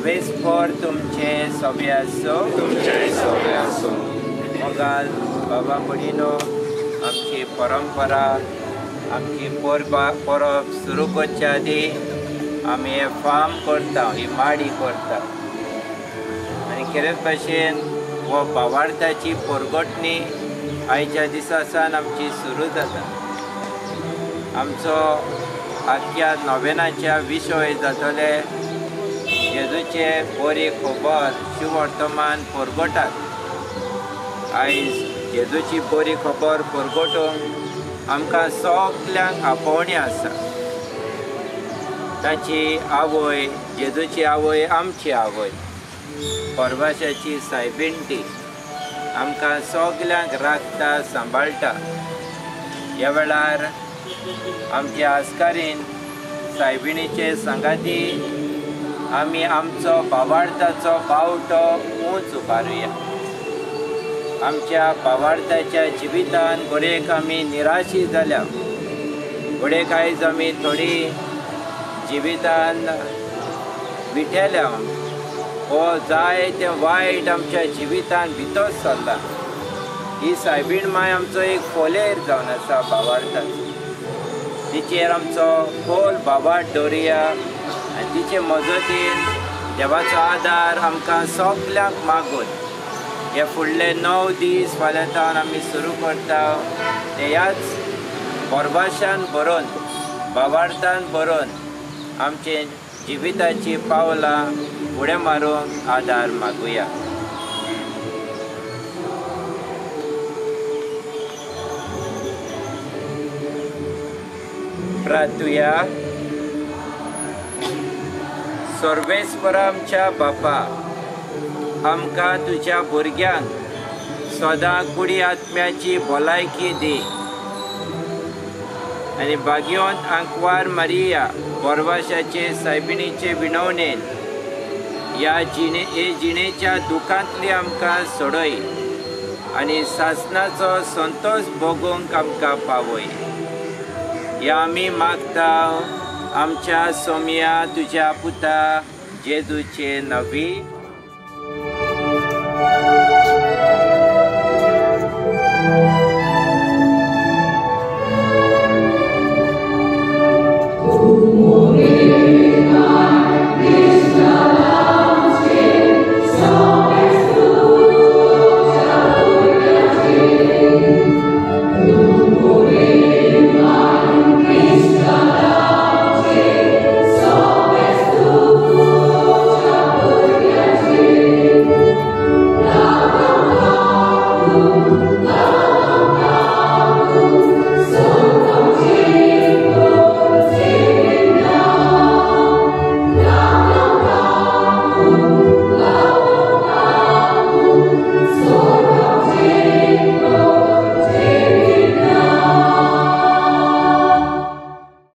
सर्वेस्पर तुमचे सोबे आसो मोगाल बाबा भयणीनो आमची परंपरा आमची परब सुरू करच्या आदी आमी हे फार्म करता ही माडी करता आनी खरेंच भाशेन हो भावार्थाची परगटणी आयच्या दिसा सावन आमची सुरू जाता। आमचो आख्या नोवेनाच्या विशय जातले जेजूचे बरी खबर शिवर्तमान परगटात। आयज जेजूची बरी खबर परगटूंक आमकां सगल्यांक आपोवणी आसा। ताची आवय जेजूची आवय आमची आवय परभाशाची सायबिणटी आमकां सगल्यांक राखता सांबाळटा। ह्या वेळार आमच्या आस्कारीन सायबिणीचे सांगाती आमी आमचो भावार्थाचो बावटो उंच उबारुया। आमच्या भावार्थाच्या जिवितान घोडेक आमी निराशी जाल्या घोडेक आयज आमी थोडी जिवितान विठेल्या हो जाय ते वायट आमच्या जिवितान भितर सरला। ही सायबीण माय आमचो एक फोलेर जावन आसा भावार्थाचो। तिचेर आमचो खोल भावार्थ दवरुया आनी तिचे मजतीन देवाचो आदार आमकां सगल्यांक मागून हे फुडले 9 दीस फाल्यांतावन आमी सुरू करता ते ह्याच परभाशान बरोवन भावार्थान बरोवन आमचे जिविताची पावलां फुडें मारूंक आदार मागुया। प्रार्थुया। सर्वेस्परा आमच्या बापा आमकां तुज्या भुरग्यांक सदां कुडी आत्म्याची भलायकी दी आनी भाग्यवंत आंकवार मारिया परभाशाचे सायबिणीचे विणवणेन ह्या जिणेच्या दुखांतली आमकां सोडय आनी सासणाचो संतोश भोगूंक आमकां पावय। ह्या आमी मागता आमच्या सोम्या तुज्या पुता जेजूचे नवी।